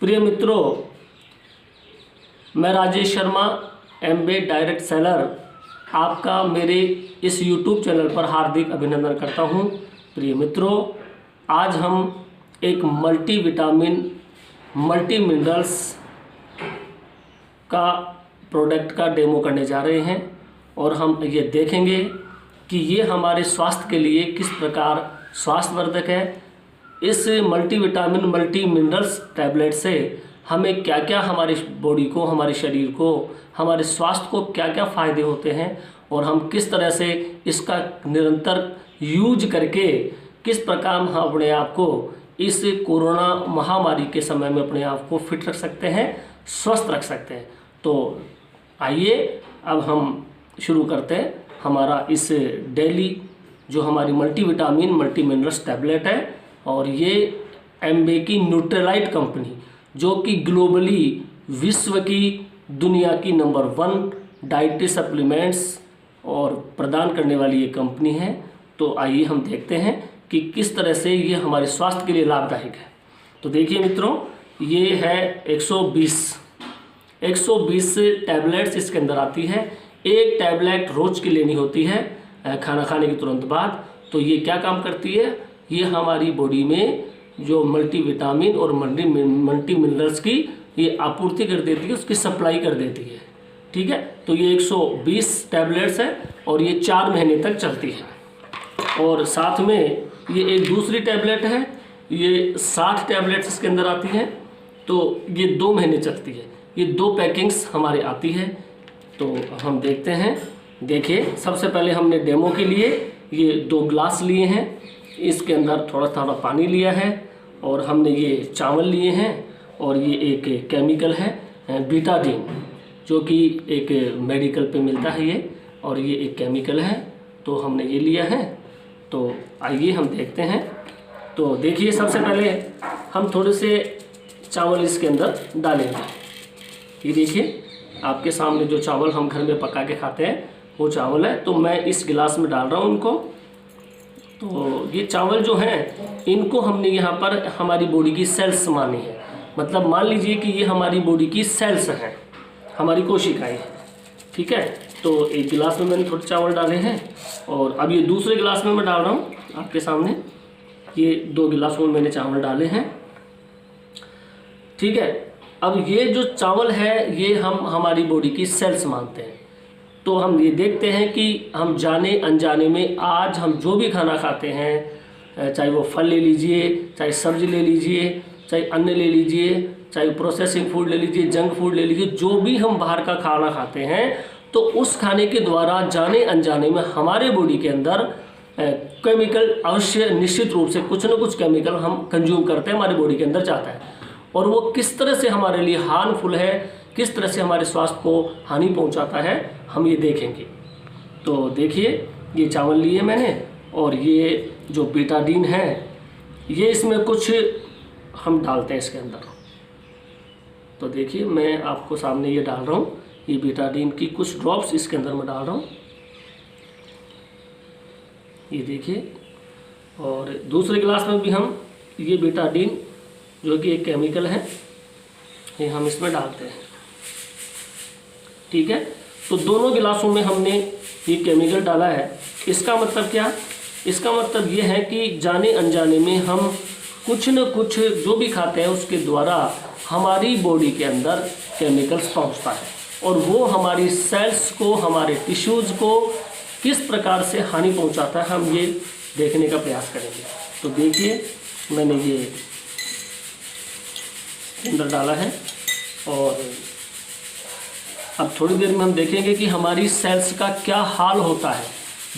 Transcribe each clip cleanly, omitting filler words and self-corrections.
प्रिय मित्रों, मैं Rajesh Sharma MB direct seller आपका मेरे इस YouTube चैनल पर हार्दिक अभिनंदन करता हूं। प्रिय मित्रों, आज हम एक मल्टीविटामिन मल्टी मिनरल्स का प्रोडक्ट का डेमो करने जा रहे हैं और हम ये देखेंगे कि ये हमारे स्वास्थ्य के लिए किस प्रकार स्वास्थ्यवर्धक है। इस मल्टीविटामिन मल्टी मिनरल्स टैबलेट से हमें क्या क्या हमारी बॉडी को, हमारे शरीर को, हमारे स्वास्थ्य को क्या क्या फ़ायदे होते हैं और हम किस तरह से इसका निरंतर यूज करके किस प्रकार हम अपने आप को इस कोरोना महामारी के समय में अपने आप को फिट रख सकते हैं, स्वस्थ रख सकते हैं। तो आइए अब हम शुरू करते हैं हमारा इस डेली जो हमारी मल्टीविटामिन मल्टी मिनरल्स टैबलेट है। और ये एमबे की न्यूट्रीलाइट कंपनी, जो कि ग्लोबली विश्व की दुनिया की नंबर 1 डाइटरी सप्लीमेंट्स और प्रदान करने वाली ये कंपनी है। तो आइए हम देखते हैं कि किस तरह से ये हमारे स्वास्थ्य के लिए लाभदायक है। तो देखिए मित्रों, ये है 120 टैबलेट्स इसके अंदर आती है। एक टैबलेट रोज की लेनी होती है खाना खाने के तुरंत बाद। तो ये क्या काम करती है, ये हमारी बॉडी में जो मल्टीविटामिन और मल्टी मिनरल्स की ये आपूर्ति कर देती है, उसकी सप्लाई कर देती है। ठीक है, तो ये 120 टैबलेट्स है और ये 4 महीने तक चलती है। और साथ में ये एक दूसरी टैबलेट है, ये 60 टैबलेट्स इसके अंदर आती हैं। तो ये 2 महीने चलती है। ये 2 पैकिंग्स हमारे आती है। तो हम देखते हैं। देखिए, सबसे पहले हमने डेमो के लिए ये 2 ग्लास लिए हैं, इसके अंदर थोड़ा थोड़ा पानी लिया है और हमने ये चावल लिए हैं और ये एक केमिकल है बीटाडीन, जो कि एक मेडिकल पे मिलता है ये, और ये एक केमिकल है। तो हमने ये लिया है। तो आइए हम देखते हैं। तो देखिए, सबसे पहले हम थोड़े से चावल इसके अंदर डालेंगे। ये देखिए, आपके सामने जो चावल हम घर में पका के खाते हैं वो चावल है। तो मैं इस गिलास में डाल रहा हूँ उनको। तो ये चावल जो हैं, इनको हमने यहाँ पर हमारी बॉडी की सेल्स मानी है। मतलब मान लीजिए कि ये हमारी बॉडी की सेल्स हैं, हमारी कोशिकाएं हैं। ठीक है, तो एक गिलास में मैंने थोड़े चावल डाले हैं और अब ये दूसरे गिलास में मैं डाल रहा हूँ आपके सामने। ये 2 गिलास में मैंने चावल डाले हैं। ठीक है, अब ये जो चावल है ये हम हमारी बॉडी की सेल्स मानते हैं। तो हम ये देखते हैं कि हम जाने अनजाने में आज हम जो भी खाना खाते हैं, चाहे वो फल ले लीजिए, चाहे सब्जी ले लीजिए, चाहे अन्न ले लीजिए, चाहे प्रोसेसिंग फूड ले लीजिए, जंक फूड ले लीजिए, जो भी हम बाहर का खाना खाते हैं, तो उस खाने के द्वारा जाने अनजाने में हमारे बॉडी के अंदर केमिकल अवश्य निश्चित रूप से कुछ न कुछ केमिकल हम कंज्यूम करते हैं, हमारी बॉडी के अंदर जाता है। और वो किस तरह से हमारे लिए हार्मफुल है, किस तरह से हमारे स्वास्थ्य को हानि पहुंचाता है, हम ये देखेंगे। तो देखिए, ये चावल लिए मैंने और ये जो बीटाडीन है ये इसमें कुछ हम डालते हैं इसके अंदर। तो देखिए, मैं आपको सामने ये डाल रहा हूँ, ये बीटाडीन की कुछ ड्रॉप्स इसके अंदर मैं डाल रहा हूँ। ये देखिए, और दूसरे गिलास में भी हम ये बीटाडीन जो कि एक केमिकल है ये हम इसमें डालते हैं। ठीक है, तो दोनों गिलासों में हमने ये केमिकल डाला है। इसका मतलब क्या, इसका मतलब ये है कि जाने अनजाने में हम कुछ न कुछ जो भी खाते हैं उसके द्वारा हमारी बॉडी के अंदर केमिकल्स पहुंचता है और वो हमारी सेल्स को, हमारे टिश्यूज़ को किस प्रकार से हानि पहुंचाता है, हम ये देखने का प्रयास करेंगे। तो देखिए, मैंने ये अंदर डाला है और अब थोड़ी देर में हम देखेंगे कि हमारी सेल्स का क्या हाल होता है।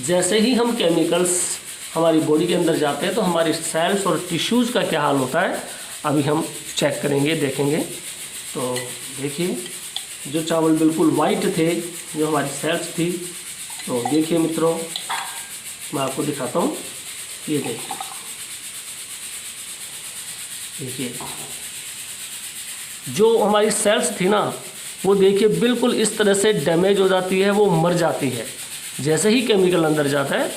जैसे ही हम केमिकल्स हमारी बॉडी के अंदर जाते हैं तो हमारी सेल्स और टिश्यूज़ का क्या हाल होता है, अभी हम चेक करेंगे, देखेंगे। तो देखिए, जो चावल बिल्कुल वाइट थे, जो हमारी सेल्स थी, तो देखिए मित्रों, मैं आपको दिखाता हूँ। ये देखिए, जो हमारी सेल्स थी ना, वो देखिए बिल्कुल इस तरह से डैमेज हो जाती है, वो मर जाती है। जैसे ही केमिकल अंदर जाता है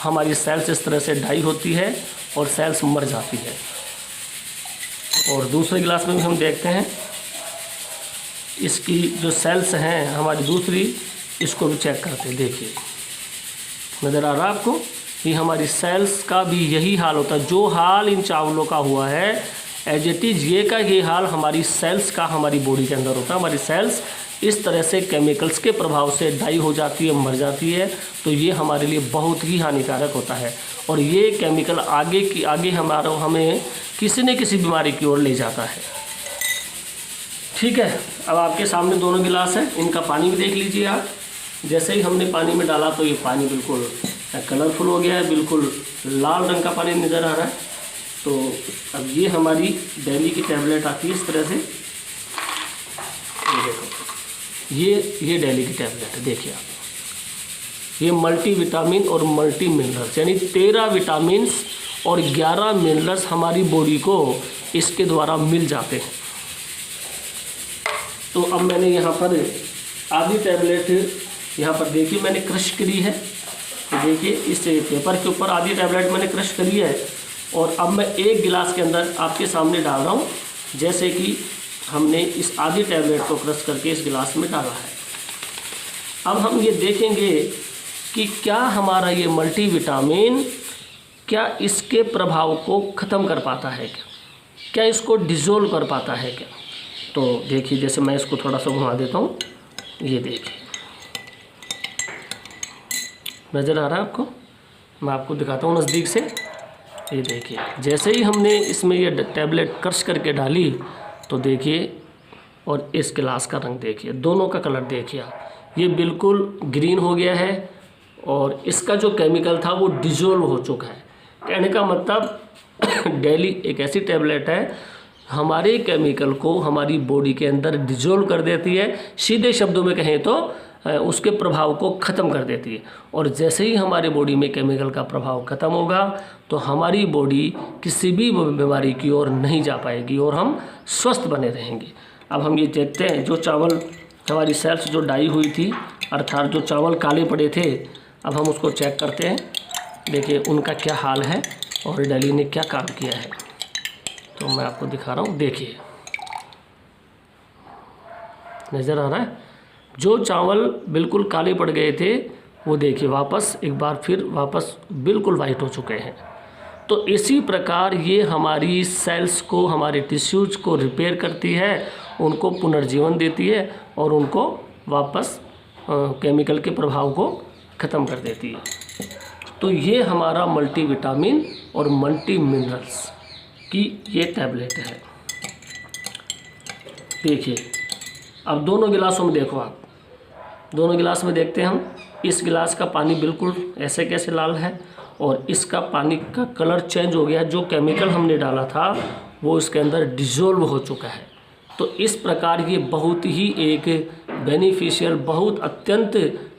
हमारी सेल्स इस तरह से डाई होती है और सेल्स मर जाती है। और दूसरे गिलास में भी हम देखते हैं इसकी जो सेल्स हैं हमारी दूसरी, इसको भी चेक करते हैं। देखिए नज़र आ रहा है आपको, ये हमारी सेल्स का भी यही हाल होता है। जो हाल इन चावलों का हुआ है एज इट इज़ ये का ये हाल हमारी सेल्स का हमारी बॉडी के अंदर होता है। हमारी सेल्स इस तरह से केमिकल्स के प्रभाव से डाई हो जाती है, मर जाती है, तो ये हमारे लिए बहुत ही हानिकारक होता है। और ये केमिकल आगे हमें किसी न किसी बीमारी की ओर ले जाता है। ठीक है, अब आपके सामने दोनों गिलास हैं, इनका पानी भी देख लीजिए आप। जैसे ही हमने पानी में डाला तो ये पानी बिल्कुल कलरफुल हो गया है, बिल्कुल लाल रंग का पानी नज़र आ रहा है। तो अब ये हमारी डेली की टैबलेट आती है इस तरह से, ये देखो, ये डेली की टैबलेट है। देखिए आप, ये मल्टी विटामिन और मल्टी मिनरल्स यानी 13 विटामिन्स और 11 मिनरल्स हमारी बॉडी को इसके द्वारा मिल जाते हैं। तो अब मैंने यहाँ पर आधी टैबलेट यहाँ पर देखिए मैंने क्रश करी है। तो देखिए इस पेपर के ऊपर आधी टैबलेट मैंने क्रश करी है और अब मैं एक गिलास के अंदर आपके सामने डाल रहा हूँ, जैसे कि हमने इस आधी टैबलेट को क्रश करके इस गिलास में डाला है। अब हम ये देखेंगे कि क्या हमारा ये मल्टीविटामिन क्या इसके प्रभाव को ख़त्म कर पाता है, क्या इसको डिज़ोल्व कर पाता है क्या। तो देखिए जैसे मैं इसको थोड़ा सा घुमा देता हूँ, ये देखिए नज़र आ रहा है आपको, मैं आपको दिखाता हूँ नज़दीक से। ये देखिए जैसे ही हमने इसमें ये टैबलेट क्रश करके डाली तो देखिए, और इस गिलास का रंग देखिए, दोनों का कलर देखिए आप, ये बिल्कुल ग्रीन हो गया है और इसका जो केमिकल था वो डिज़ोल्व हो चुका है। कहने का मतलब डेली एक ऐसी टैबलेट है हमारे केमिकल को हमारी बॉडी के अंदर डिज़ोल्व कर देती है, सीधे शब्दों में कहें तो उसके प्रभाव को ख़त्म कर देती है। और जैसे ही हमारे बॉडी में केमिकल का प्रभाव ख़त्म होगा तो हमारी बॉडी किसी भी बीमारी की ओर नहीं जा पाएगी और हम स्वस्थ बने रहेंगे। अब हम ये देखते हैं, जो चावल हमारी सेल्स जो डाई हुई थी, अर्थात जो चावल काले पड़े थे, अब हम उसको चेक करते हैं। देखिए उनका क्या हाल है और डेली ने क्या काम किया है। तो मैं आपको दिखा रहा हूँ, देखिए नज़र आ रहा है, जो चावल बिल्कुल काले पड़ गए थे वो देखिए वापस एक बार फिर वापस बिल्कुल वाइट हो चुके हैं। तो इसी प्रकार ये हमारी सेल्स को, हमारे टिश्यूज़ को रिपेयर करती है, उनको पुनर्जीवन देती है और उनको वापस केमिकल के प्रभाव को ख़त्म कर देती है। तो ये हमारा मल्टीविटामिन और मल्टी मिनरल्स की ये टैबलेट है। देखिए अब दोनों गिलासों में देखो आप, दोनों गिलास में देखते हैं हम, इस गिलास का पानी बिल्कुल ऐसे कैसे लाल है और इसका पानी का कलर चेंज हो गया। जो केमिकल हमने डाला था वो इसके अंदर डिज़ोल्व हो चुका है। तो इस प्रकार ये बहुत ही एक बेनिफिशियल, बहुत अत्यंत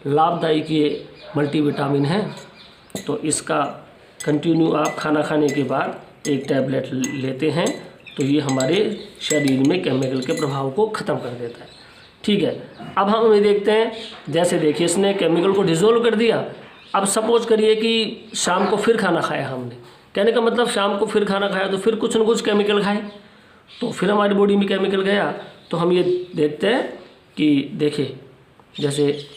लाभदायक ये मल्टीविटामिन है। तो इसका कंटिन्यू आप खाना खाने के बाद एक टैबलेट लेते हैं तो ये हमारे शरीर में केमिकल के प्रभाव को ख़त्म कर देता है। ठीक है, अब हम ये देखते हैं, जैसे देखिए इसने केमिकल को डिज़ोल्व कर दिया। अब सपोज करिए कि शाम को फिर खाना खाया हमने, कहने का मतलब शाम को फिर खाना खाया तो फिर कुछ न कुछ केमिकल खाए, तो फिर हमारी बॉडी में केमिकल गया। तो हम ये देखते हैं कि देखिए जैसे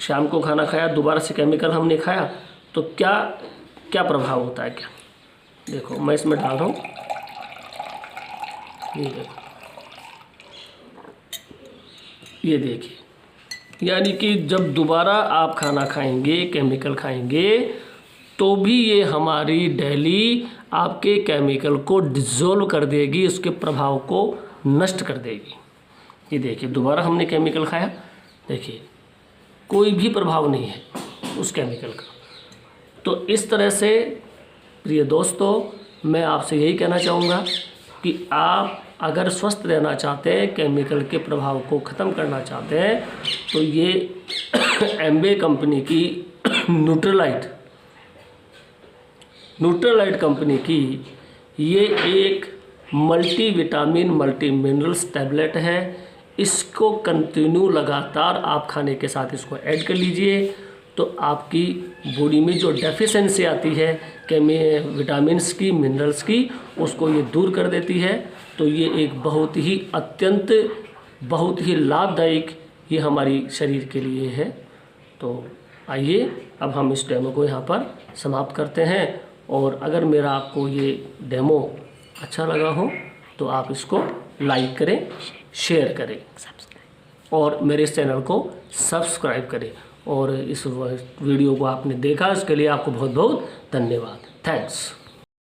शाम को खाना खाया, दोबारा से केमिकल हमने खाया, तो क्या क्या प्रभाव होता है। क्या देखो मैं इसमें डाल रहा हूँ, ये देखो, ये देखिए, यानी कि जब दोबारा आप खाना खाएंगे, केमिकल खाएंगे, तो भी ये हमारी डेली आपके केमिकल को डिज़ोल्व कर देगी, उसके प्रभाव को नष्ट कर देगी। ये देखिए दोबारा हमने केमिकल खाया, देखिए कोई भी प्रभाव नहीं है उस केमिकल का। तो इस तरह से प्रिय दोस्तों, मैं आपसे यही कहना चाहूँगा कि आप अगर स्वस्थ रहना चाहते हैं, केमिकल के प्रभाव को ख़त्म करना चाहते हैं, तो ये एम्बे कंपनी की न्यूट्रलाइट कंपनी की ये एक मल्टीविटामिन मल्टी मिनरल्स टैबलेट है। इसको कंटिन्यू लगातार आप खाने के साथ इसको ऐड कर लीजिए, तो आपकी बॉडी में जो डेफिशिएंसी आती है विटामिन्स की, मिनरल्स की, उसको ये दूर कर देती है तो ये एक बहुत ही अत्यंत बहुत ही लाभदायक ये हमारी शरीर के लिए है। तो आइए अब हम इस डेमो को यहाँ पर समाप्त करते हैं। और अगर मेरा आपको ये डेमो अच्छा लगा हो तो आप इसको लाइक करें, शेयर करें और मेरे इस चैनल को सब्सक्राइब करें। और इस वीडियो को आपने देखा, इसके लिए आपको बहुत बहुत धन्यवाद। थैंक्स।